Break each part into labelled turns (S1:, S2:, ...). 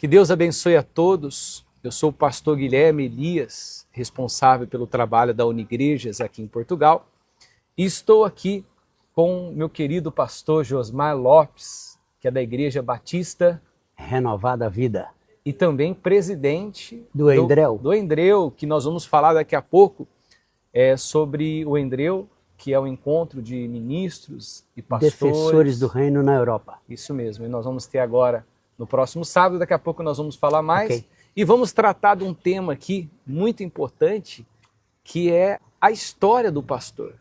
S1: Que Deus abençoe a todos. Eu sou o pastor Guilherme Elias, responsável pelo trabalho da Unigrejas aqui em Portugal. E estou aqui com meu querido pastor Josmar Lopes, que é da Igreja Batista
S2: Renovada Vida.
S1: E também presidente
S2: do Endreu.
S1: Do Endreu, que nós vamos falar daqui a pouco sobre o Endreu, que é o encontro de ministros e pastores.
S2: Defensores do reino na Europa.
S1: Isso mesmo, e nós vamos ter agora no próximo sábado, daqui a pouco nós vamos falar mais.
S2: Okay.
S1: E vamos tratar de um tema aqui muito importante, que é a história do pastor.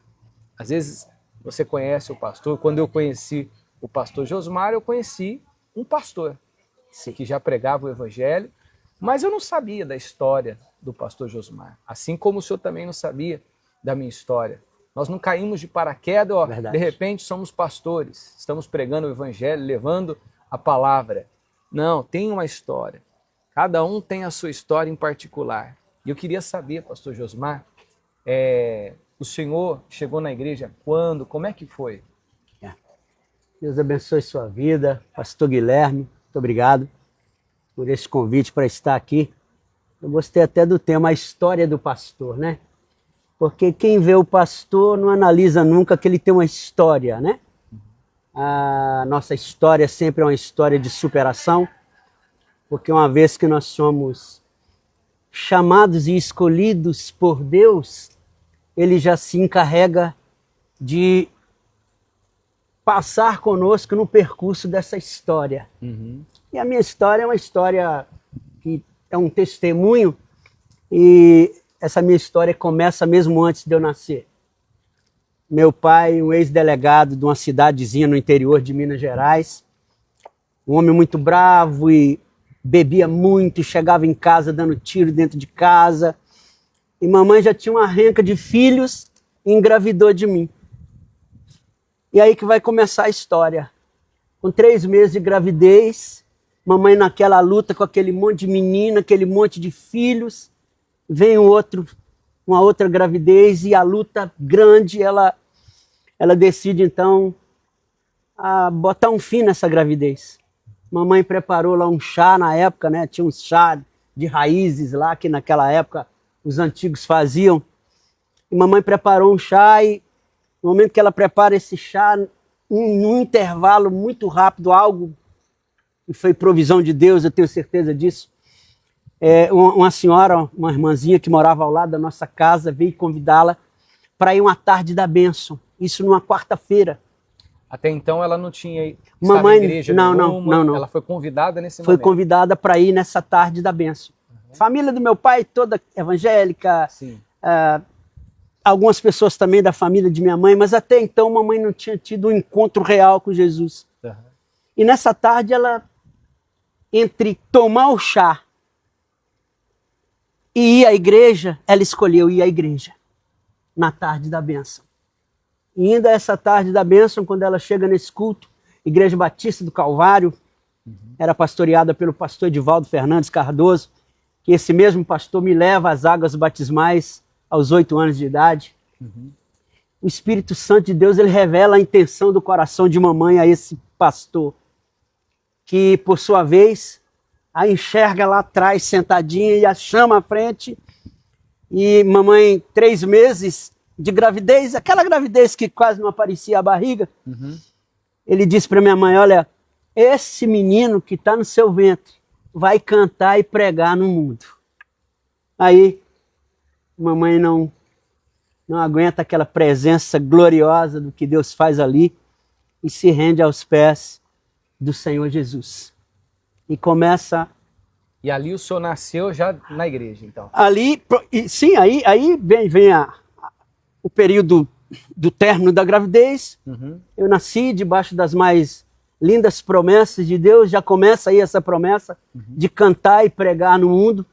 S1: Às vezes você conhece o pastor. Quando eu conheci o pastor Josmar, eu conheci um pastor que já pregava o evangelho, mas eu não sabia da história do pastor Josmar. Assim como o senhor também não sabia da minha história. Nós não caímos de paraquedas, de repente somos pastores, estamos pregando o evangelho, levando a palavra. Não, tem uma história. Cada um tem a sua história em particular. E eu queria saber, pastor Josmar, o senhor chegou na igreja quando? Como é que foi?
S2: Deus abençoe sua vida, pastor Guilherme. Muito obrigado por esse convite para estar aqui. Eu gostei até do tema, a história do pastor, né? Porque quem vê o pastor não analisa nunca que ele tem uma história, né? A nossa história sempre é uma história de superação, porque uma vez que nós somos chamados e escolhidos por Deus, Ele já se encarrega de passar conosco no percurso dessa história. E a minha história é uma história que é um testemunho, e essa minha história começa mesmo antes de eu nascer. Meu pai, um ex-delegado de uma cidadezinha no interior de Minas Gerais, um homem muito bravo e bebia muito, chegava em casa dando tiro dentro de casa. E mamãe já tinha uma renca de filhos e engravidou de mim. E aí que vai começar a história. Com 3 meses de gravidez, mamãe naquela luta com aquele monte de menina, aquele monte de filhos, vem uma outra gravidez e a luta grande, ela decide então a botar um fim nessa gravidez. Mamãe preparou lá um chá na época, né? Tinha um chá de raízes lá que naquela época os antigos faziam. E mamãe preparou um chá e no momento que ela prepara esse chá, num intervalo muito rápido, algo que foi provisão de Deus, eu tenho certeza disso. Uma senhora, uma irmãzinha que morava ao lado da nossa casa, veio convidá-la para ir uma tarde da bênção. Isso numa quarta-feira.
S1: Até então ela não tinha
S2: mamãe,
S1: em igreja
S2: nenhuma, não.
S1: Ela foi convidada nesse momento.
S2: Foi convidada para ir nessa tarde da bênção. Família do meu pai, toda evangélica.
S1: Sim.
S2: Algumas pessoas também da família de minha mãe, mas até então mamãe não tinha tido um encontro real com Jesus. E nessa tarde ela, entre tomar o chá e ir à igreja, ela escolheu ir à igreja na tarde da bênção. E ainda essa tarde da bênção, quando ela chega nesse culto, Igreja Batista do Calvário, era pastoreada pelo pastor Edivaldo Fernandes Cardoso, que esse mesmo pastor me leva às águas batismais aos 8 anos de idade. O Espírito Santo de Deus, ele revela a intenção do coração de mamãe a esse pastor, que por sua vez a enxerga lá atrás sentadinha e a chama à frente. E mamãe, 3 meses de gravidez, aquela gravidez que quase não aparecia a barriga, ele disse para minha mãe, olha, esse menino que está no seu ventre vai cantar e pregar no mundo. Aí, mamãe não aguenta aquela presença gloriosa do que Deus faz ali e se rende aos pés do Senhor Jesus. E começa...
S1: E ali o senhor nasceu já na igreja, então?
S2: Ali, sim, aí vem o período do término da gravidez. Eu nasci debaixo das mais lindas promessas de Deus. Já começa aí essa promessa de cantar e pregar no mundo.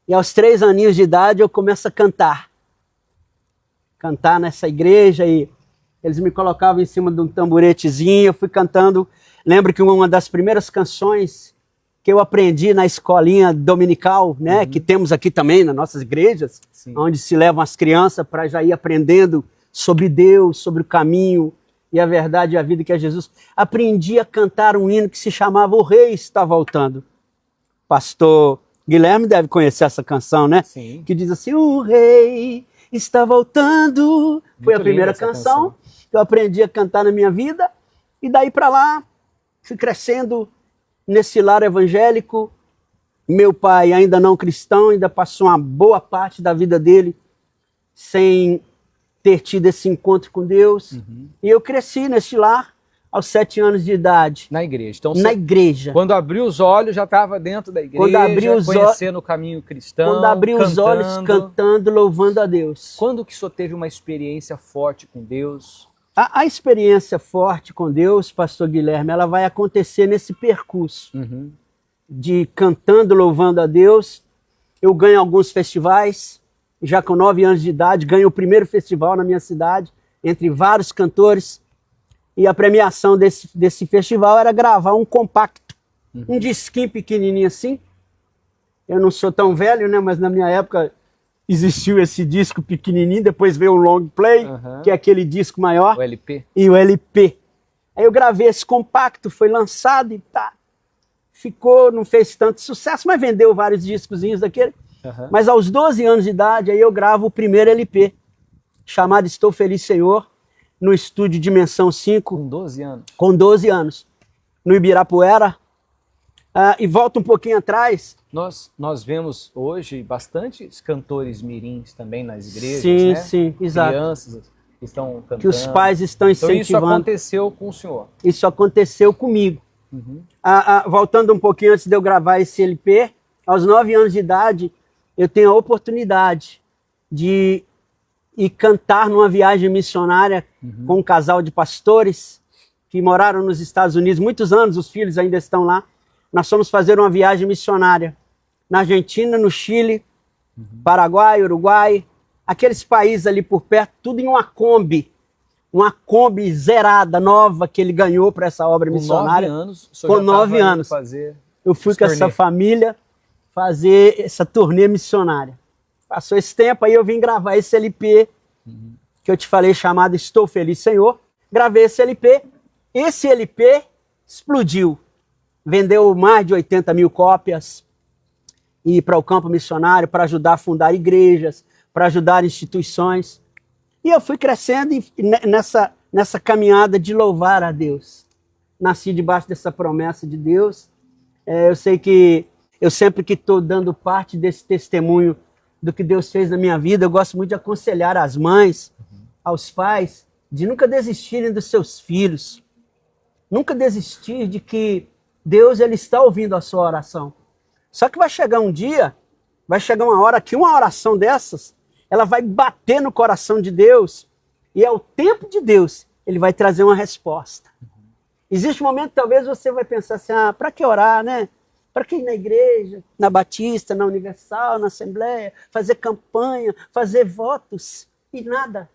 S2: E aos 3 aninhos de idade eu começo a cantar. Cantar nessa igreja e eles me colocavam em cima de um tamboretezinho. Eu fui cantando. Lembro que uma das primeiras canções que eu aprendi na escolinha dominical, né, que temos aqui também nas nossas igrejas, onde se levam as crianças para já ir aprendendo sobre Deus, sobre o caminho e a verdade e a vida que é Jesus. Aprendi a cantar um hino que se chamava O Rei Está Voltando. Pastor Guilherme deve conhecer essa canção, né?
S1: Sim.
S2: Que diz assim, o Rei está voltando. Foi a primeira canção que eu aprendi a cantar na minha vida. E daí para lá, fui crescendo nesse lar evangélico. Meu pai, ainda não cristão, ainda passou uma boa parte da vida dele sem ter tido esse encontro com Deus. E eu cresci nesse lar aos 7 anos de idade.
S1: Na igreja. Então,
S2: na igreja.
S1: Quando abriu os olhos, já estava dentro da igreja,
S2: quando abriu os
S1: conhecendo o caminho cristão,
S2: quando abriu os olhos, cantando, louvando a Deus.
S1: Quando que o senhor teve uma experiência forte com Deus?
S2: A experiência forte com Deus, pastor Guilherme, ela vai acontecer nesse percurso. De cantando, louvando a Deus. Eu ganho alguns festivais, já com 9 anos de idade, ganho o primeiro festival na minha cidade, entre vários cantores, e a premiação desse festival era gravar um compacto, um disquinho pequenininho assim. Eu não sou tão velho, né, mas na minha época existiu esse disco pequenininho, depois veio o long play, que é aquele disco maior.
S1: O LP.
S2: E o LP. Aí eu gravei esse compacto, foi lançado e tá. Ficou, não fez tanto sucesso, mas vendeu vários discozinhos daquele. Mas aos 12 anos de idade, aí eu gravo o primeiro LP, chamado Estou Feliz, Senhor, no estúdio Dimensão 5.
S1: Com 12 anos?
S2: Com 12 anos. No Ibirapuera. E volta um pouquinho atrás.
S1: Nós vemos hoje bastantes cantores mirins também nas igrejas,
S2: sim,
S1: né?
S2: Sim, exato.
S1: Crianças que estão cantando.
S2: Que os pais estão incentivando.
S1: Então isso aconteceu com o senhor?
S2: Isso aconteceu comigo. Voltando um pouquinho antes de eu gravar esse LP, aos 9 anos de idade, eu tenho a oportunidade de ir cantar numa viagem missionária com um casal de pastores que moraram nos Estados Unidos muitos anos, os filhos ainda estão lá. Nós fomos fazer uma viagem missionária na Argentina, no Chile, Paraguai, Uruguai, aqueles países ali por perto, tudo em uma Kombi zerada, nova, que ele ganhou para essa obra missionária.
S1: Com 9 anos, o senhor
S2: com 9 anos. Eu fui com essa família fazer essa turnê missionária. Passou esse tempo, aí eu vim gravar esse LP, que eu te falei, chamado Estou Feliz, Senhor. Gravei esse LP. Esse LP explodiu. Vendeu mais de 80 mil cópias. E para o campo missionário, para ajudar a fundar igrejas, para ajudar instituições. E eu fui crescendo nessa caminhada de louvar a Deus. Nasci debaixo dessa promessa de Deus. Eu sei que eu sempre que estou dando parte desse testemunho do que Deus fez na minha vida, eu gosto muito de aconselhar as mães, aos pais, de nunca desistirem dos seus filhos. Nunca desistir de que Deus ele está ouvindo a sua oração. Só que vai chegar um dia, vai chegar uma hora que uma oração dessas, ela vai bater no coração de Deus e ao tempo de Deus, ele vai trazer uma resposta. Existe um momento que talvez você vai pensar assim, para que orar, né? Para que ir na igreja, na Batista, na Universal, na Assembleia, fazer campanha, fazer votos e nada.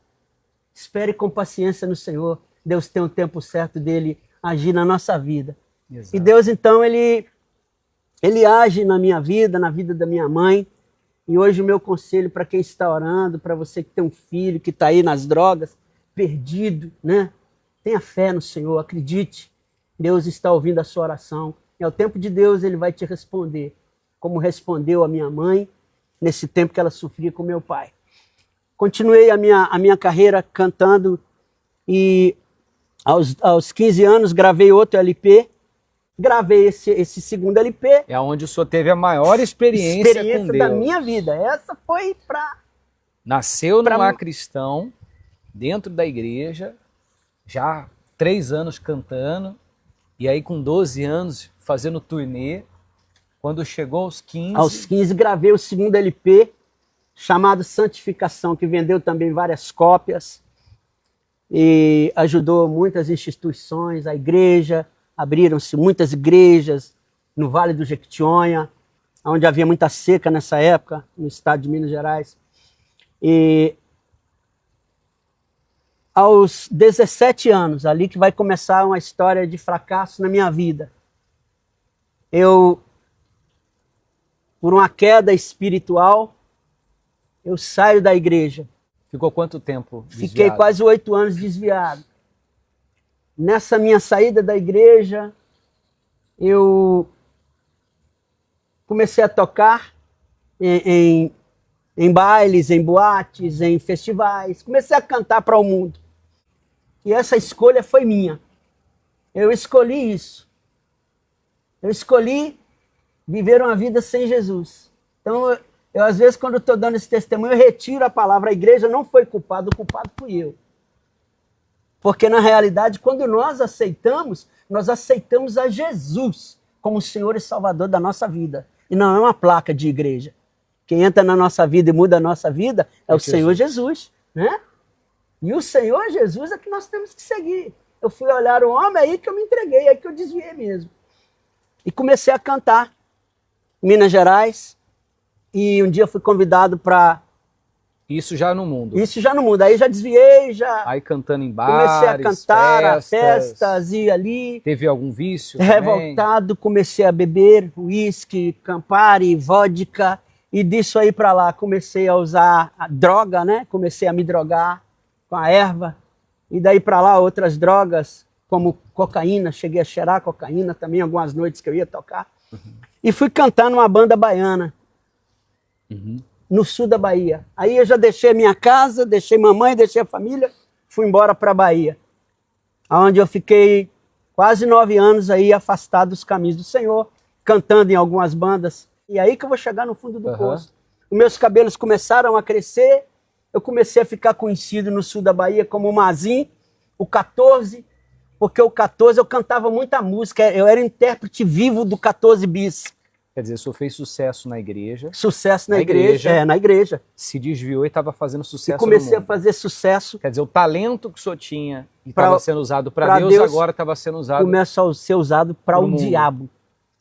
S2: Espere com paciência no Senhor. Deus tem um tempo certo dele agir na nossa vida. Exato. E Deus, então, ele age na minha vida, na vida da minha mãe. E hoje o meu conselho para quem está orando, para você que tem um filho que está aí nas drogas, perdido, né? Tenha fé no Senhor, acredite. Deus está ouvindo a sua oração. E ao tempo de Deus ele vai te responder, como respondeu a minha mãe nesse tempo que ela sofria com meu pai. Continuei a minha carreira cantando e aos 15 anos gravei outro LP. Gravei esse segundo LP.
S1: É onde o senhor teve a maior experiência com Deus.
S2: Da minha vida. Essa foi para...
S1: Nasceu no lar cristão, dentro da igreja, já 3 anos cantando, e aí com 12 anos fazendo turnê. Quando chegou aos 15... Aos 15
S2: gravei o segundo LP, chamado Santificação, que vendeu também várias cópias, e ajudou muitas instituições, a igreja... Abriram-se muitas igrejas no Vale do Jequitinhonha, onde havia muita seca nessa época, no estado de Minas Gerais. E aos 17 anos, ali que vai começar uma história de fracasso na minha vida. Eu, por uma queda espiritual, eu saio da igreja.
S1: Ficou quanto tempo desviado?
S2: Fiquei quase 8 anos desviado. nessa minha saída da igreja, eu comecei a tocar em bailes, em boates, em festivais. Comecei a cantar para o mundo. E essa escolha foi minha. Eu escolhi isso. Eu escolhi viver uma vida sem Jesus. Então, eu às vezes, quando estou dando esse testemunho, eu retiro a palavra. A igreja não foi culpada, o culpado fui eu. Porque, na realidade, quando nós aceitamos a Jesus como Senhor e Salvador da nossa vida. E não é uma placa de igreja. Quem entra na nossa vida e muda a nossa vida é o Senhor Jesus, né? E o Senhor Jesus é que nós temos que seguir. Eu fui olhar o homem, aí que eu me entreguei, aí que eu desviei mesmo. E comecei a cantar em Minas Gerais. E um dia eu fui convidado para...
S1: Isso já no mundo.
S2: Isso já no mundo. Aí já desviei, já...
S1: Aí cantando em bares,
S2: comecei a cantar, festas, e ali...
S1: Teve algum vício
S2: revoltado, também? Comecei a beber uísque, Campari, vodka. E disso aí para lá comecei a usar a droga, né? Comecei a me drogar com a erva. E daí para lá outras drogas, como cocaína. Cheguei a cheirar cocaína também, algumas noites que eu ia tocar. E fui cantar numa banda baiana. No sul da Bahia. Aí eu já deixei minha casa, deixei mamãe, deixei a família, fui embora para a Bahia. Onde eu fiquei quase 9 anos aí afastado dos caminhos do Senhor, cantando em algumas bandas. E aí que eu vou chegar no fundo do poço. Os meus cabelos começaram a crescer, eu comecei a ficar conhecido no sul da Bahia como o Mazin, o 14, porque o 14 eu cantava muita música, eu era intérprete vivo do 14 bis.
S1: Quer dizer, o senhor fez sucesso na igreja.
S2: Sucesso na igreja. Na igreja.
S1: Se desviou e estava fazendo sucesso
S2: no mundo. E comecei a fazer sucesso.
S1: Quer dizer, o talento que o senhor tinha e estava sendo usado para Deus, agora estava sendo usado...
S2: Começa a ser usado para o diabo.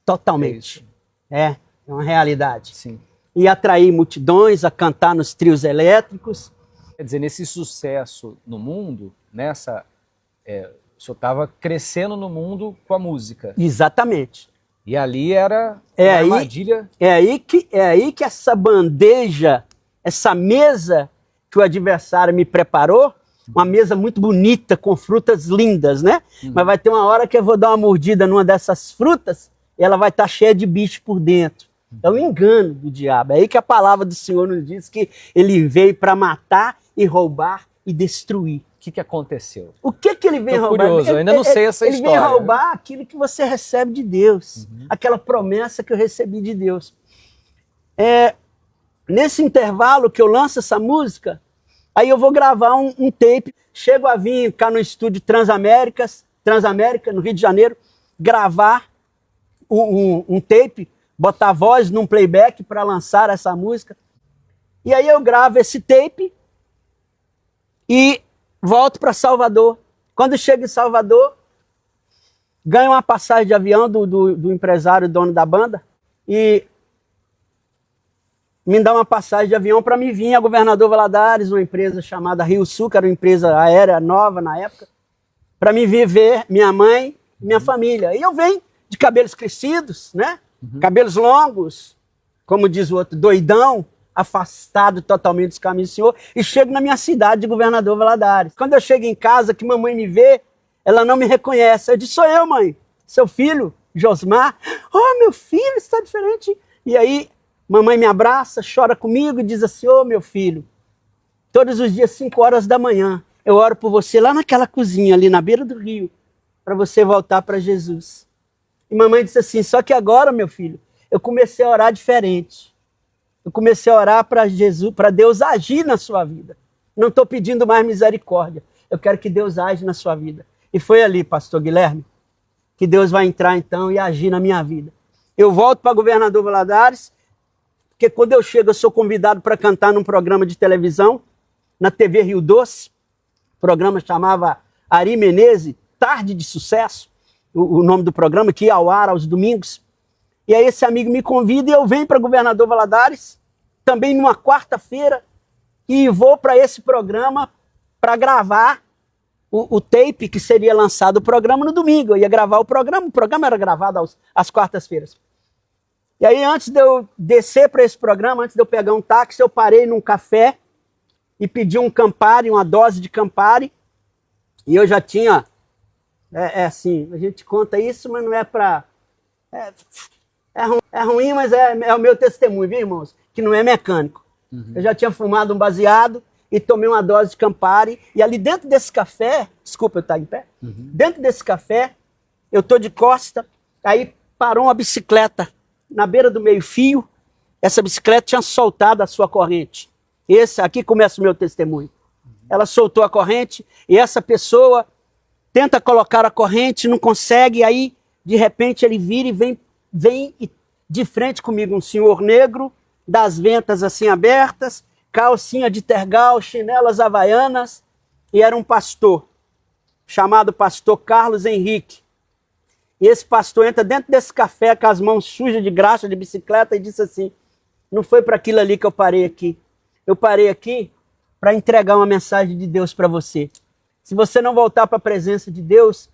S2: Totalmente. É uma realidade.
S1: Sim.
S2: E atrair multidões a cantar nos trios elétricos.
S1: Quer dizer, nesse sucesso no mundo, o senhor estava crescendo no mundo com a música.
S2: Exatamente.
S1: E ali era uma armadilha.
S2: É aí que essa bandeja, essa mesa que o adversário me preparou, uma mesa muito bonita, com frutas lindas, né? Mas vai ter uma hora que eu vou dar uma mordida numa dessas frutas e ela vai estar cheia de bicho por dentro. É um engano do diabo. É aí que a palavra do Senhor nos diz que ele veio para matar e roubar e destruir.
S1: O que aconteceu?
S2: O que ele vem roubar?
S1: Curioso, eu ainda não sei essa história.
S2: Ele vem roubar aquilo que você recebe de Deus. Aquela promessa que eu recebi de Deus. Nesse intervalo que eu lanço essa música, aí eu vou gravar um tape. Chego a vir cá no estúdio Transamérica, no Rio de Janeiro, gravar um tape, botar voz num playback para lançar essa música. E aí eu gravo esse tape e volto para Salvador. Quando chego em Salvador, ganho uma passagem de avião do empresário, dono da banda, e me dá uma passagem de avião para me vir a Governador Valadares, uma empresa chamada Rio Sul, que era uma empresa aérea nova na época, para me vir ver minha mãe e minha família. E eu venho de cabelos crescidos, né? Cabelos longos, como diz o outro, doidão, afastado totalmente dos caminhos do Senhor, e chego na minha cidade de Governador Valadares. Quando eu chego em casa, que mamãe me vê, ela não me reconhece. Eu disse, sou eu, mãe, seu filho, Josmar. Oh, meu filho, está diferente. E aí, mamãe me abraça, chora comigo e diz assim, ô, meu filho, todos os dias, 5 horas da manhã, eu oro por você lá naquela cozinha, ali na beira do rio, para você voltar para Jesus. E mamãe disse assim, só que agora, meu filho, eu comecei a orar diferente. Eu comecei a orar para Jesus, para Deus agir na sua vida. Não estou pedindo mais misericórdia. Eu quero que Deus age na sua vida. E foi ali, pastor Guilherme, que Deus vai entrar então e agir na minha vida. Eu volto para Governador Valadares, porque quando eu chego, eu sou convidado para cantar num programa de televisão, na TV Rio Doce. O programa chamava Ari Menezes, Tarde de Sucesso, o nome do programa, que ia ao ar aos domingos. E aí esse amigo me convida e eu venho para Governador Valadares, também numa quarta-feira, e vou para esse programa para gravar o tape que seria lançado o programa no domingo. Eu ia gravar o programa era gravado às quartas-feiras. E aí antes de eu descer para esse programa, antes de eu pegar um táxi, eu parei num café e pedi um Campari, uma dose de Campari, e eu já tinha É assim, a gente conta isso, mas não é para... É ruim, mas é o meu testemunho, viu, irmãos? Que não é mecânico. Eu já tinha fumado um baseado e tomei uma dose de Campari. E ali dentro desse café, desculpa eu estar em pé, dentro desse café, eu tô de costa, aí parou uma bicicleta na beira do meio-fio. Essa bicicleta tinha soltado a sua corrente. Aqui começa o meu testemunho. Ela soltou a corrente e essa pessoa tenta colocar a corrente, não consegue, aí de repente ele vira e vem de frente comigo, um senhor negro, das ventas assim abertas, calcinha de tergal, chinelas havaianas, e era um pastor, chamado pastor Carlos Henrique. E esse pastor entra dentro desse café com as mãos sujas de graxa de bicicleta e disse assim: não foi para aquilo ali que eu parei aqui. Eu parei aqui para entregar uma mensagem de Deus para você. Se você não voltar para a presença de Deus,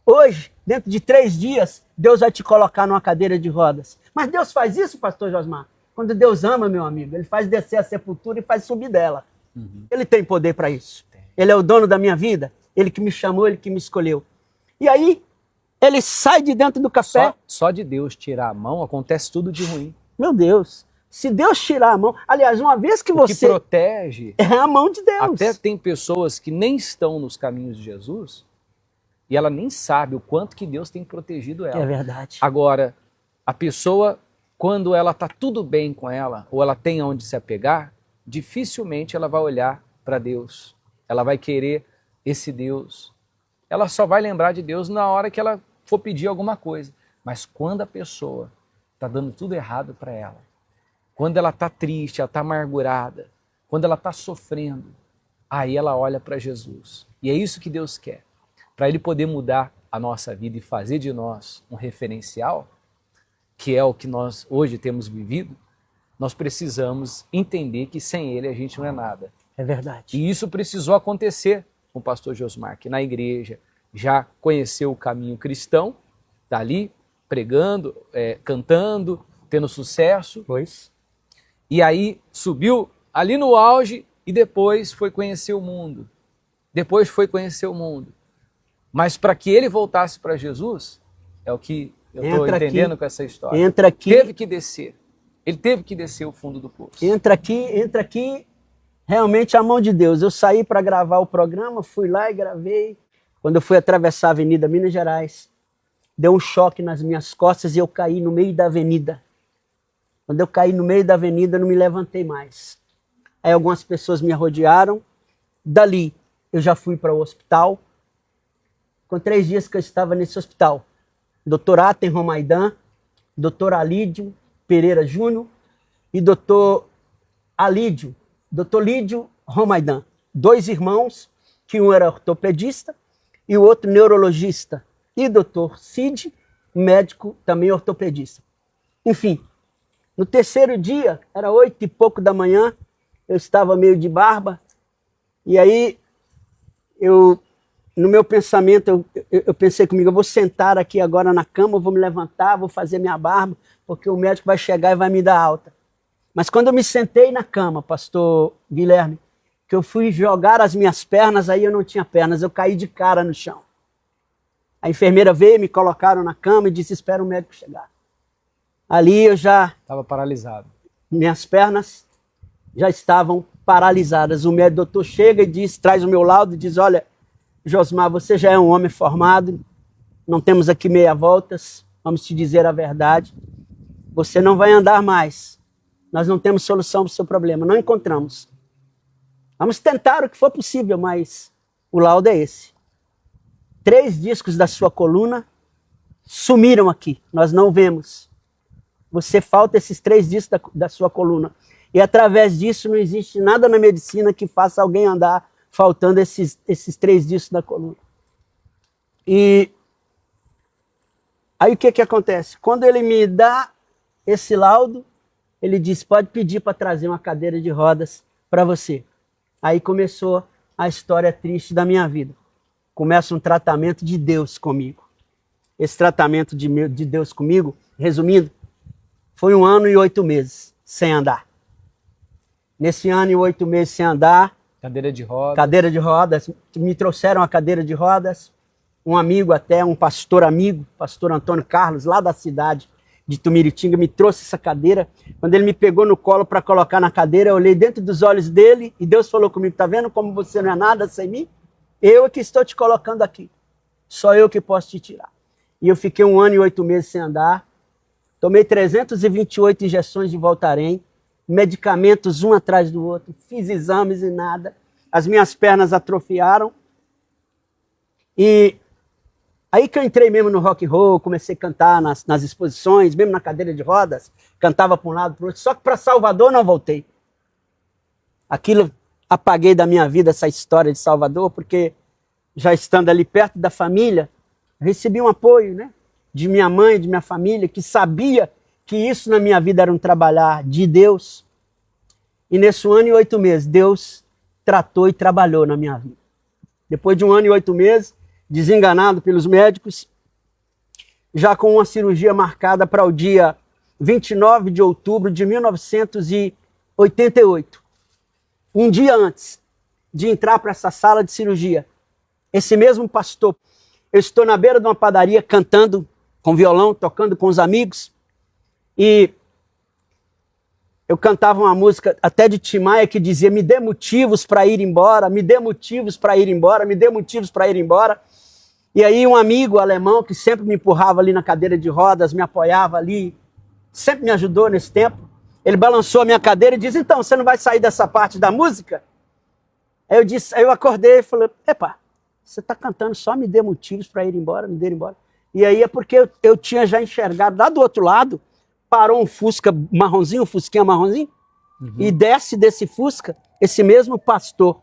S2: hoje, dentro de 3 dias, Deus vai te colocar numa cadeira de rodas. Mas Deus faz isso, pastor Josmar? Quando Deus ama, meu amigo, ele faz descer a sepultura e faz subir dela. Ele tem poder para isso. Ele é o dono da minha vida, ele que me chamou, ele que me escolheu. E aí, ele sai de dentro do café.
S1: Só de Deus tirar a mão, acontece tudo de ruim.
S2: Meu Deus, se Deus tirar a mão... Aliás, uma vez que você...
S1: O que protege...
S2: É a mão de Deus.
S1: Até tem pessoas que nem estão nos caminhos de Jesus e ela nem sabe o quanto que Deus tem protegido ela.
S2: É verdade.
S1: Agora, a pessoa, quando ela está tudo bem com ela, ou ela tem aonde se apegar, dificilmente ela vai olhar para Deus. Ela vai querer esse Deus. Ela só vai lembrar de Deus na hora que ela for pedir alguma coisa. Mas quando a pessoa está dando tudo errado para ela, quando ela está triste, ela está amargurada, quando ela está sofrendo, aí ela olha para Jesus. E é isso que Deus quer. Para Ele poder mudar a nossa vida e fazer de nós um referencial, que é o que nós hoje temos vivido, nós precisamos entender que sem Ele a gente não é nada.
S2: É verdade.
S1: E isso precisou acontecer com o pastor Josmar, que na igreja já conheceu o caminho cristão, está ali pregando, cantando, tendo sucesso.
S2: Pois.
S1: E aí subiu ali no auge e depois foi conhecer o mundo. Mas para que ele voltasse para Jesus, é o que eu estou entendendo com essa história.
S2: Entra aqui.
S1: Teve que descer. Ele teve que descer o fundo do poço.
S2: Entra aqui, realmente a mão de Deus. Eu saí para gravar o programa, fui lá e gravei. Quando eu fui atravessar a Avenida Minas Gerais, deu um choque nas minhas costas e eu caí no meio da avenida. Quando eu caí no meio da avenida, eu não me levantei mais. Aí algumas pessoas me rodearam. Dali, eu já fui para o hospital. Com 3 dias que eu estava nesse hospital, Dr. Aten Romaidan, Dr. Alídio Pereira Júnior e Dr. Lídio Romaidan. 2 irmãos, que um era ortopedista e o outro neurologista. E Dr. Cid, médico também ortopedista. Enfim, no 3º dia, era 8 e pouco da manhã, eu estava meio de barba, e aí no meu pensamento, eu pensei comigo, eu vou sentar aqui agora na cama, vou me levantar, vou fazer minha barba, porque o médico vai chegar e vai me dar alta. Mas quando eu me sentei na cama, pastor Guilherme, que eu fui jogar as minhas pernas, aí eu não tinha pernas, eu caí de cara no chão. A enfermeira veio, me colocaram na cama e disse, espera o médico chegar. Ali eu já...
S1: Estava paralisado.
S2: Minhas pernas já estavam paralisadas. O médico doutor chega e diz, traz o meu laudo e diz, olha, Josmar, você já é um homem formado, não temos aqui meia voltas, vamos te dizer a verdade. Você não vai andar mais. Nós não temos solução para o seu problema, não encontramos. Vamos tentar o que for possível, mas o laudo é esse. 3 discos da sua coluna sumiram aqui, nós não vemos. Você falta esses 3 discos da sua coluna. E através disso não existe nada na medicina que faça alguém andar faltando esses 3 discos da coluna. E aí o que acontece? Quando ele me dá esse laudo, ele diz, pode pedir para trazer uma cadeira de rodas para você. Aí começou a história triste da minha vida. Começa um tratamento de Deus comigo. Esse tratamento de Deus comigo, resumindo, foi 1 ano e 8 meses sem andar. Nesse ano e 8 meses sem andar,
S1: Cadeira de rodas.
S2: Cadeira de rodas. Me trouxeram a cadeira de rodas. um amigo até, um pastor amigo, pastor Antônio Carlos, lá da cidade de Tumiritinga, me trouxe essa cadeira. Quando ele me pegou no colo para colocar na cadeira, eu olhei dentro dos olhos dele e Deus falou comigo, tá vendo como você não é nada sem mim? Eu é que estou te colocando aqui. Só eu que posso te tirar. E eu fiquei 1 ano e 8 meses sem andar. Tomei 328 injeções de Voltaren, medicamentos um atrás do outro, fiz exames e nada. As minhas pernas atrofiaram. E aí que eu entrei mesmo no rock and roll, comecei a cantar nas exposições, mesmo na cadeira de rodas, cantava para um lado, para o outro. Só que para Salvador não voltei. Aquilo, apaguei da minha vida essa história de Salvador, porque já estando ali perto da família, recebi um apoio, né? De minha mãe, de minha família, que sabia que isso na minha vida era um trabalhar de Deus. E nesse 1 ano e 8 meses, Deus tratou e trabalhou na minha vida. Depois de 1 ano e 8 meses, desenganado pelos médicos, já com uma cirurgia marcada para o dia 29 de outubro de 1988. Um dia antes de entrar para essa sala de cirurgia, esse mesmo pastor, eu estou na beira de uma padaria cantando com violão, tocando com os amigos, e eu cantava uma música até de Tim Maia que dizia: me dê motivos para ir embora, me dê motivos para ir embora, me dê motivos para ir embora. E aí um amigo alemão que sempre me empurrava ali na cadeira de rodas, me apoiava ali, sempre me ajudou nesse tempo, ele balançou a minha cadeira e disse: então, você não vai sair dessa parte da música? Aí eu acordei e falei: epa, você está cantando só me dê motivos para ir embora, me dê embora. E aí é porque eu tinha já enxergado lá do outro lado, parou um Fusca marronzinho, um Fusquinha marronzinho, e desce desse Fusca esse mesmo pastor.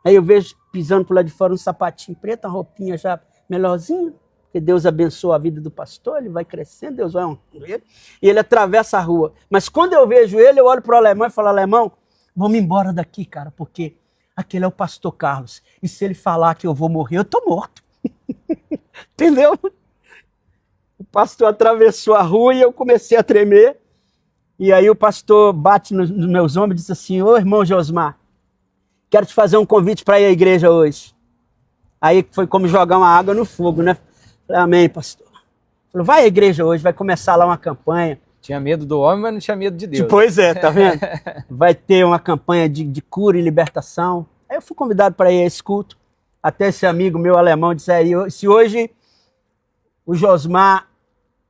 S2: Aí eu vejo pisando por lá de fora um sapatinho preto, uma roupinha já melhorzinha, porque Deus abençoa a vida do pastor, ele vai crescendo, Deus vai honrando ele, e ele atravessa a rua. Mas quando eu vejo ele, eu olho para o alemão e falo: alemão, vamos embora daqui, cara, porque aquele é o pastor Carlos, e se ele falar que eu vou morrer, eu estou morto. Entendeu? O pastor atravessou a rua e eu comecei a tremer. E aí o pastor bate nos meus ombros e diz assim: ô irmão Josmar, quero te fazer um convite para ir à igreja hoje. Aí foi como jogar uma água no fogo, né? Falei: amém, pastor. Falou: vai à igreja hoje, vai começar lá uma campanha.
S1: Tinha medo do homem, mas não tinha medo de Deus.
S2: Pois é, tá vendo? Vai ter uma campanha de cura e libertação. Aí eu fui convidado para ir a esse culto. Até esse amigo meu alemão disse: aí, se hoje o Josmar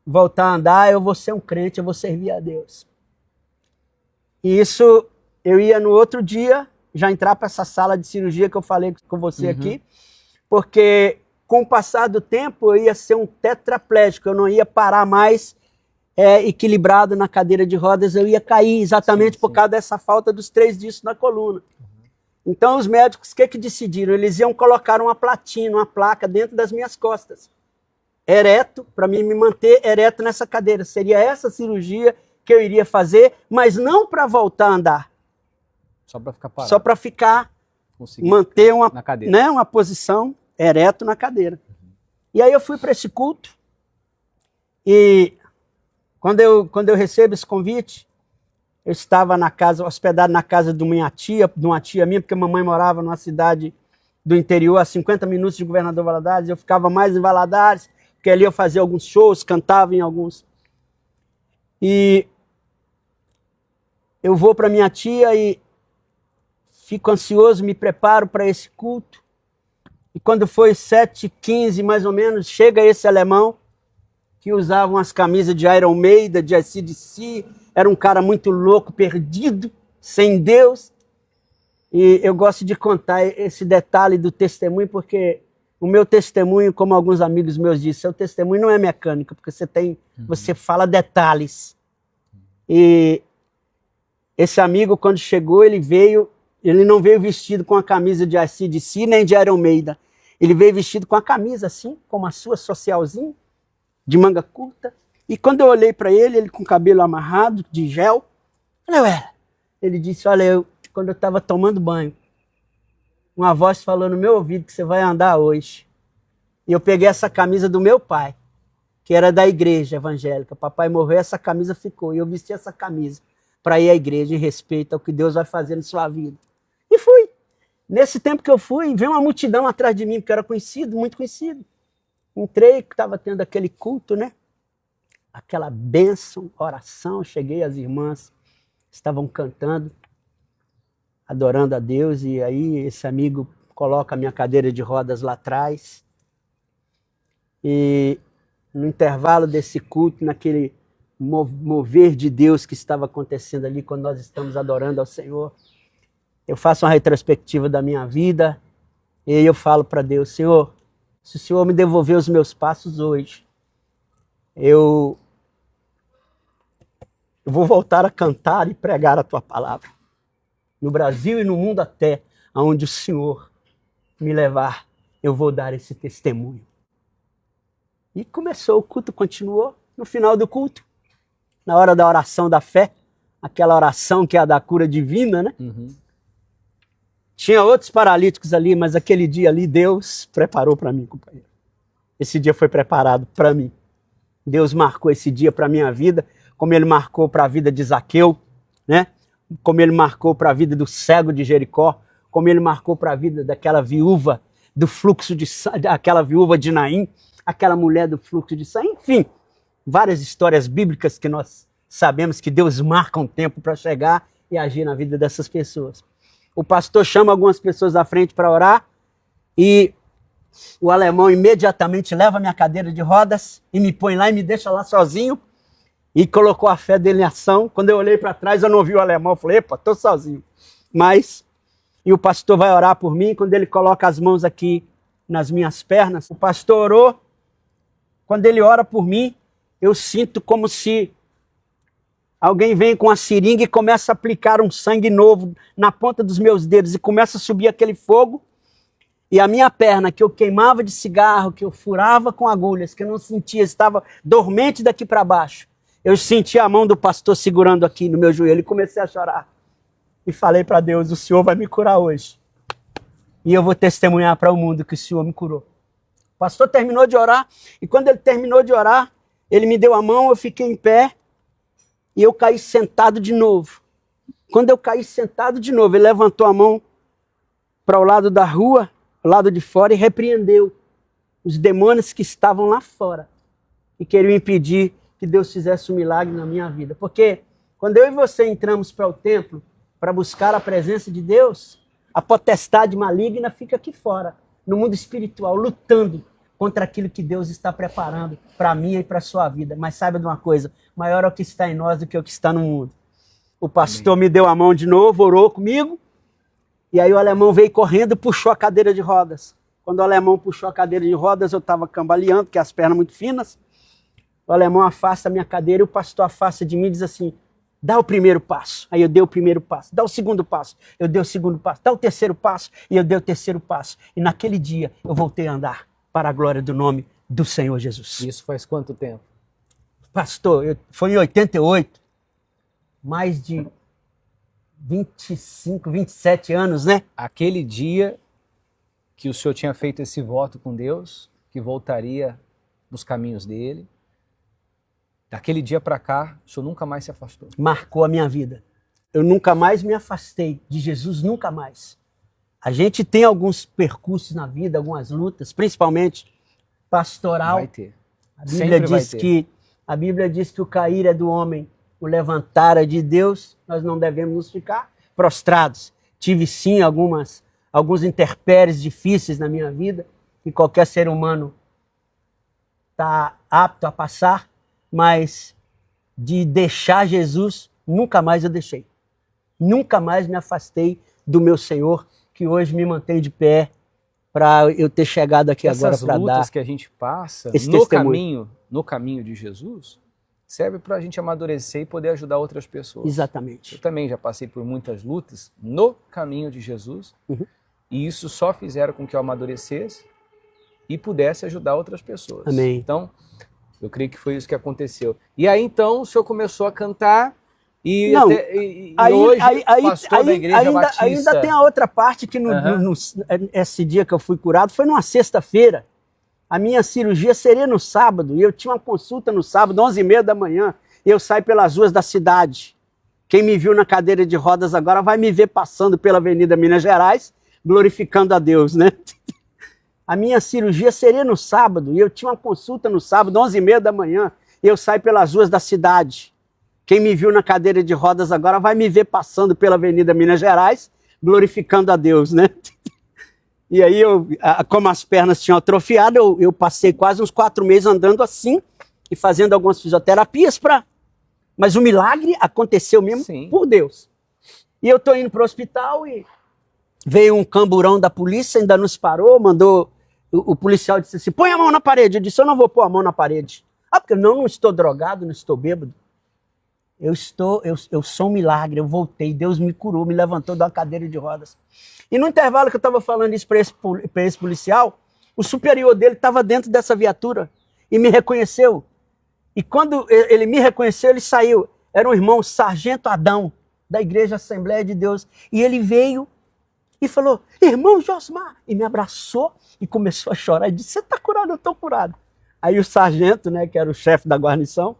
S2: voltar a andar, eu vou ser um crente, eu vou servir a Deus. E isso, eu ia no outro dia, já entrar para essa sala de cirurgia que eu falei com você aqui, porque com o passar do tempo eu ia ser um tetraplégico, eu não ia parar mais equilibrado na cadeira de rodas, eu ia cair exatamente por causa dessa falta dos 3 discos na coluna. Então os médicos, o que decidiram? Eles iam colocar uma platina, uma placa dentro das minhas costas, ereto, para mim me manter ereto nessa cadeira. Seria essa cirurgia que eu iria fazer, mas não para voltar a andar.
S1: Só para ficar parado.
S2: Só para ficar, manter uma posição ereto na cadeira. E aí eu fui para esse culto, e quando eu recebo esse convite, eu estava hospedado na casa de uma tia minha, porque a mamãe morava numa cidade do interior, a 50 minutos de Governador Valadares. Eu ficava mais em Valadares, porque ali eu fazia alguns shows, cantava em alguns. E eu vou para minha tia e fico ansioso, me preparo para esse culto. E quando foi 7h15, mais ou menos, chega esse alemão, que usava umas camisas de Iron Maiden, de AC/DC, era um cara muito louco, perdido, sem Deus. E eu gosto de contar esse detalhe do testemunho, porque o meu testemunho, como alguns amigos meus dizem, seu testemunho não é mecânico, porque você fala detalhes. E esse amigo, quando chegou, ele não veio vestido com a camisa de AC/DC, nem de Iron Maiden. Ele veio vestido com a camisa assim, como a sua, socialzinha, de manga curta. E quando eu olhei para ele com o cabelo amarrado, de gel, falei: ué. Ele disse: olha, quando eu estava tomando banho, uma voz falou no meu ouvido que você vai andar hoje. E eu peguei essa camisa do meu pai, que era da igreja evangélica. Papai morreu, essa camisa ficou. E eu vesti essa camisa para ir à igreja em respeito ao que Deus vai fazer na sua vida. E fui. Nesse tempo que eu fui, veio uma multidão atrás de mim, porque eu era conhecido, muito conhecido. Entrei, estava tendo aquele culto, né? Aquela bênção, oração. Cheguei, as irmãs estavam cantando, adorando a Deus, e aí esse amigo coloca a minha cadeira de rodas lá atrás. E no intervalo desse culto, naquele mover de Deus que estava acontecendo ali quando nós estamos adorando ao Senhor, eu faço uma retrospectiva da minha vida e eu falo para Deus: Senhor, se o Senhor me devolver os meus passos hoje, eu vou voltar a cantar e pregar a Tua palavra. No Brasil e no mundo até, aonde o Senhor me levar, eu vou dar esse testemunho. E começou, o culto continuou. No final do culto, na hora da oração da fé, aquela oração que é a da cura divina, né? Tinha outros paralíticos ali, mas aquele dia ali Deus preparou para mim, companheiro. Esse dia foi preparado para mim. Deus marcou esse dia para a minha vida, como Ele marcou para a vida de Zaqueu, né? Como Ele marcou para a vida do cego de Jericó, como Ele marcou para a vida daquela viúva do fluxo de sangue, aquela viúva de Naim, aquela mulher do fluxo de sangue, enfim, várias histórias bíblicas que nós sabemos que Deus marca um tempo para chegar e agir na vida dessas pessoas. O pastor chama algumas pessoas à frente para orar e o alemão imediatamente leva minha cadeira de rodas e me põe lá e me deixa lá sozinho e colocou a fé dele em ação. Quando eu olhei para trás, eu não vi o alemão, eu falei: epa, estou sozinho. E o pastor vai orar por mim. Quando ele coloca as mãos aqui nas minhas pernas, o pastor orou. Quando ele ora por mim, eu sinto como se alguém vem com a seringa e começa a aplicar um sangue novo na ponta dos meus dedos e começa a subir aquele fogo. E a minha perna, que eu queimava de cigarro, que eu furava com agulhas, que eu não sentia, estava dormente daqui para baixo. Eu senti a mão do pastor segurando aqui no meu joelho e comecei a chorar. E falei para Deus: o Senhor vai me curar hoje. E eu vou testemunhar para o mundo que o Senhor me curou. O pastor terminou de orar, e quando ele terminou de orar, ele me deu a mão, eu fiquei em pé, e eu caí sentado de novo. Quando eu caí sentado de novo, ele levantou a mão para o lado da rua, lado de fora, e repreendeu os demônios que estavam lá fora e queriam impedir que Deus fizesse um milagre na minha vida. Porque quando eu e você entramos para o templo para buscar a presença de Deus, a potestade maligna fica aqui fora, no mundo espiritual, lutando contra aquilo que Deus está preparando para mim e para a sua vida. Mas saiba de uma coisa: maior é o que está em nós do que o que está no mundo. O pastor Amém. Me deu a mão de novo, orou comigo, e aí o alemão veio correndo e puxou a cadeira de rodas. Quando o alemão puxou a cadeira de rodas, eu estava cambaleando, porque as pernas muito finas. O alemão afasta a minha cadeira e o pastor afasta de mim e diz assim: dá o primeiro passo. Aí eu dei o primeiro passo. Dá o segundo passo. Eu dei o segundo passo. Dá o terceiro passo. E eu dei o terceiro passo. E naquele dia eu voltei a andar para a glória do nome do Senhor Jesus.
S1: Isso faz quanto tempo?
S2: Pastor, foi em 88. Mais de 25, 27 anos, né?
S1: Aquele dia que o senhor tinha feito esse voto com Deus, que voltaria nos caminhos dele. Daquele dia para cá, o senhor nunca mais se afastou.
S2: Marcou a minha vida. Eu nunca mais me afastei de Jesus, nunca mais. A gente tem alguns percursos na vida, algumas lutas, principalmente pastoral.
S1: Vai ter.
S2: A Bíblia diz que o cair é do homem, o levantar é de Deus. Nós não devemos ficar prostrados. Tive sim alguns intempéries difíceis na minha vida, que qualquer ser humano está apto a passar. Mas de deixar Jesus, nunca mais eu deixei. Nunca mais me afastei do meu Senhor, que hoje me mantém de pé para eu ter chegado aqui agora para dar.
S1: Essas lutas que a gente passa no caminho de Jesus, serve para a gente amadurecer e poder ajudar outras pessoas.
S2: Exatamente.
S1: Eu também já passei por muitas lutas no caminho de Jesus, e isso só fizeram com que eu amadurecesse e pudesse ajudar outras pessoas.
S2: Amém.
S1: Então, eu creio que foi isso que aconteceu. E aí, então, o senhor começou a cantar e,
S2: não,
S1: hoje pastor da Igreja Batista.
S2: Ainda tem a outra parte que esse dia que eu fui curado foi numa sexta-feira. A minha cirurgia seria no sábado e eu tinha uma consulta no sábado, 11h30 da manhã, e eu saio pelas ruas da cidade. Quem me viu na cadeira de rodas agora vai me ver passando pela Avenida Minas Gerais, glorificando a Deus, né? A minha cirurgia seria no sábado, e eu tinha uma consulta no sábado, 11h30 da manhã, e eu saio pelas ruas da cidade. Quem me viu na cadeira de rodas agora vai me ver passando pela Avenida Minas Gerais, glorificando a Deus, né? E aí, como as pernas tinham atrofiado, eu passei quase uns 4 meses andando assim, e fazendo algumas fisioterapias Mas o milagre aconteceu mesmo. Sim. Por Deus. E eu tô indo pro hospital e veio um camburão da polícia, ainda nos parou, mandou... O policial disse assim, põe a mão na parede. Eu disse, eu não vou pôr a mão na parede. Ah, porque eu não estou drogado, não estou bêbado. Eu sou um milagre, eu voltei, Deus me curou, me levantou de uma cadeira de rodas. E no intervalo que eu estava falando isso para esse policial, o superior dele estava dentro dessa viatura e me reconheceu. E quando ele me reconheceu, ele saiu. Era um irmão, Sargento Adão, da Igreja Assembleia de Deus. E ele veio e falou, irmão Josmar, e me abraçou e começou a chorar. E disse, você está curado? Eu estou curado. Aí o sargento, né, que era o chefe da guarnição,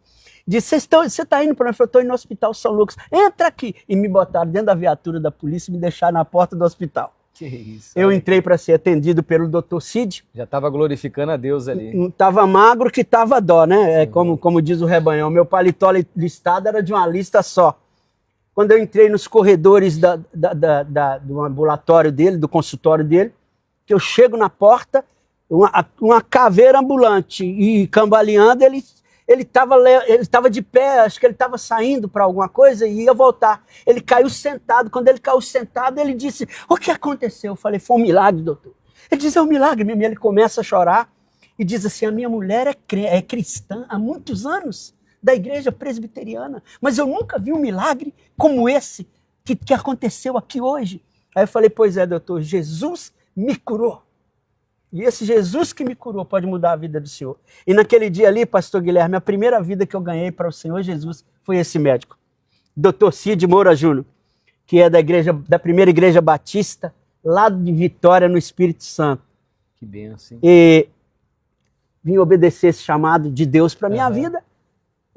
S2: disse, você está indo para onde? Eu falei, estou indo no Hospital São Lucas. Entra aqui. E me botaram dentro da viatura da polícia e me deixaram na porta do hospital.
S1: Que isso.
S2: Eu entrei para ser atendido pelo Dr. Cid.
S1: Já estava glorificando a Deus ali.
S2: Estava magro que estava dó, né? Como diz o Rebanhão. Meu paletó listado era de uma lista só. Quando eu entrei nos corredores do ambulatório dele, do consultório dele, que eu chego na porta, uma caveira ambulante e cambaleando, ele estava de pé, acho que ele estava saindo para alguma coisa e ia voltar. Ele caiu sentado. Quando ele caiu sentado, ele disse, o que aconteceu? Eu falei, foi um milagre, doutor. Ele diz, é um milagre mesmo. Ele começa a chorar e diz assim, a minha mulher é cristã há muitos anos, da igreja presbiteriana, mas eu nunca vi um milagre como esse que aconteceu aqui hoje. Aí eu falei, pois é, doutor, Jesus me curou. E esse Jesus que me curou pode mudar a vida do senhor. E naquele dia ali, pastor Guilherme, a primeira vida que eu ganhei para o Senhor Jesus foi esse médico, Dr. Cid Moura Júnior, que é da primeira igreja batista, lá de Vitória, no Espírito Santo.
S1: Que bênção.
S2: E vim obedecer esse chamado de Deus para a minha vida.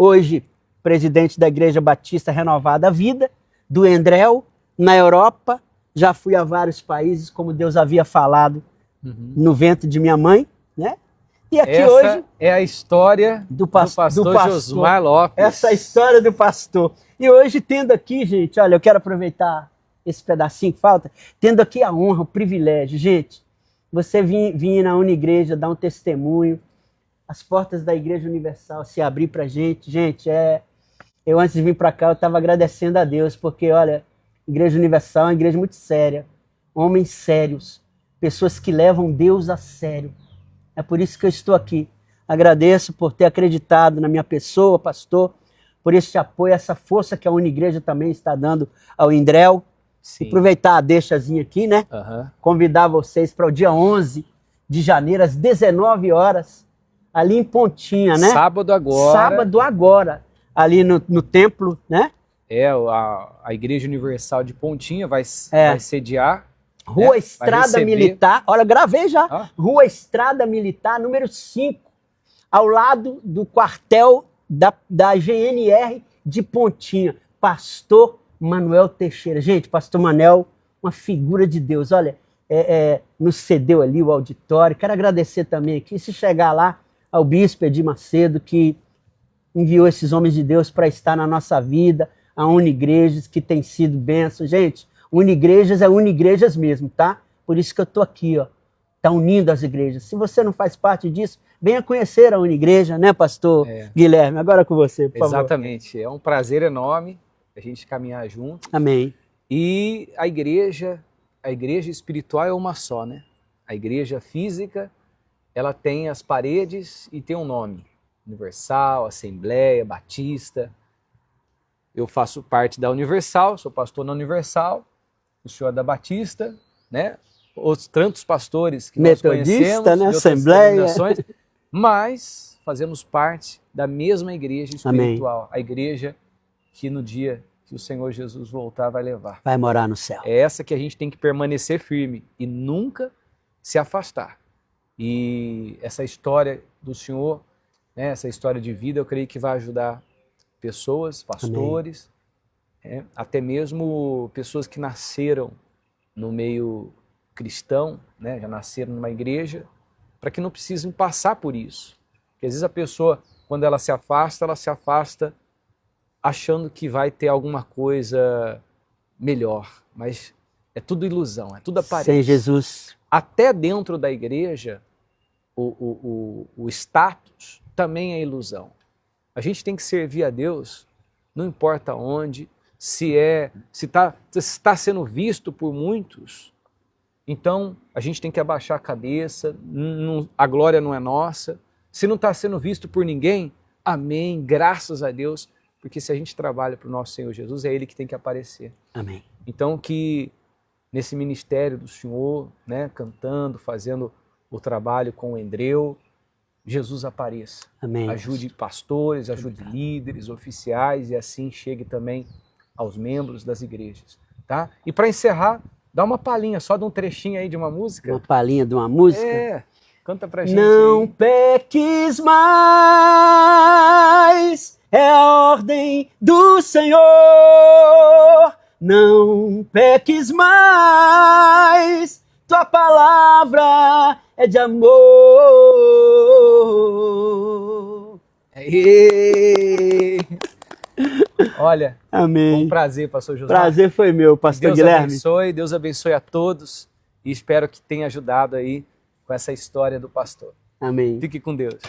S2: Hoje, presidente da Igreja Batista Renovada Vida, do Endrel, na Europa. Já fui a vários países, como Deus havia falado, no ventre de minha mãe, né? E aqui
S1: essa
S2: hoje
S1: é a história do pastor Josmar Lopes.
S2: Essa é a história do pastor. E hoje, tendo aqui, gente, olha, eu quero aproveitar esse pedacinho que falta, tendo aqui a honra, o privilégio. Gente, você vir na Unigreja, dar um testemunho, as portas da Igreja Universal se abrir pra gente. Gente, eu antes de vir para cá, eu estava agradecendo a Deus, porque, olha, Igreja Universal é uma igreja muito séria, homens sérios, pessoas que levam Deus a sério. É por isso que eu estou aqui. Agradeço por ter acreditado na minha pessoa, pastor, por esse apoio, essa força que a Unigreja também está dando ao Indrel. Aproveitar a deixazinha aqui, né? Convidar vocês para o dia 11 de janeiro, às 19 horas, ali em Pontinha, né?
S1: Sábado agora.
S2: Sábado agora, ali no templo, né?
S1: A Igreja Universal de Pontinha vai sediar.
S2: Rua Estrada Militar, olha, gravei já. Rua Estrada Militar, número 5, ao lado do quartel da GNR de Pontinha. Pastor Manuel Teixeira. Gente, pastor Manuel, uma figura de Deus. Olha, nos cedeu ali o auditório. Quero agradecer também aqui, se chegar lá, ao bispo Edir Macedo, que enviou esses homens de Deus para estar na nossa vida, a Unigrejas, que tem sido bênção. Gente, Unigrejas é Unigrejas mesmo, tá? Por isso que eu tô aqui, ó. Tá unindo as igrejas. Se você não faz parte disso, venha conhecer a Unigreja, né, pastor Guilherme? Agora com você, por favor.
S1: Exatamente. É um prazer enorme a gente caminhar junto.
S2: Amém.
S1: E a igreja espiritual é uma só, né? A igreja física, ela tem as paredes e tem um nome. Universal, Assembleia, Batista. Eu faço parte da Universal, sou pastor na Universal. O senhor é da Batista, né? Outros tantos pastores que nós conhecemos,
S2: né?
S1: de outras denominações, mas fazemos parte da mesma igreja espiritual. Amém. A igreja que no dia que o Senhor Jesus voltar vai levar.
S2: Vai morar no céu.
S1: É essa que a gente tem que permanecer firme e nunca se afastar. E essa história do Senhor, né, essa história de vida, eu creio que vai ajudar pessoas, pastores, até mesmo pessoas que nasceram no meio cristão, né, já nasceram numa igreja, para que não precisem passar por isso. Porque às vezes a pessoa, quando ela se afasta achando que vai ter alguma coisa melhor, mas é tudo ilusão, é tudo aparência.
S2: Sem Jesus.
S1: Até dentro da igreja, o status também é ilusão. A gente tem que servir a Deus, não importa onde, se está sendo visto por muitos, então a gente tem que abaixar a cabeça, a glória não é nossa. Se não está sendo visto por ninguém, amém, graças a Deus, porque se a gente trabalha para o nosso Senhor Jesus, é Ele que tem que aparecer.
S2: Amém.
S1: Então que nesse ministério do Senhor, né, cantando, fazendo o trabalho com o Endreu, Jesus apareça.
S2: Amém.
S1: Ajude pastores, ajude líderes, oficiais e assim chegue também aos membros das igrejas, tá? E para encerrar, dá uma palhinha só de um trechinho aí de uma música.
S2: Uma palhinha de uma música?
S1: É, canta pra gente
S2: Não
S1: aí.
S2: peques mais, é a ordem do Senhor. Não peques mais, tua palavra é de amor.
S1: Aê! Olha,
S2: Amém.
S1: foi um prazer, pastor Josmar.
S2: Prazer foi meu, pastor Guilherme.
S1: Deus abençoe a todos e espero que tenha ajudado aí com essa história do pastor.
S2: Amém.
S1: Fique com Deus.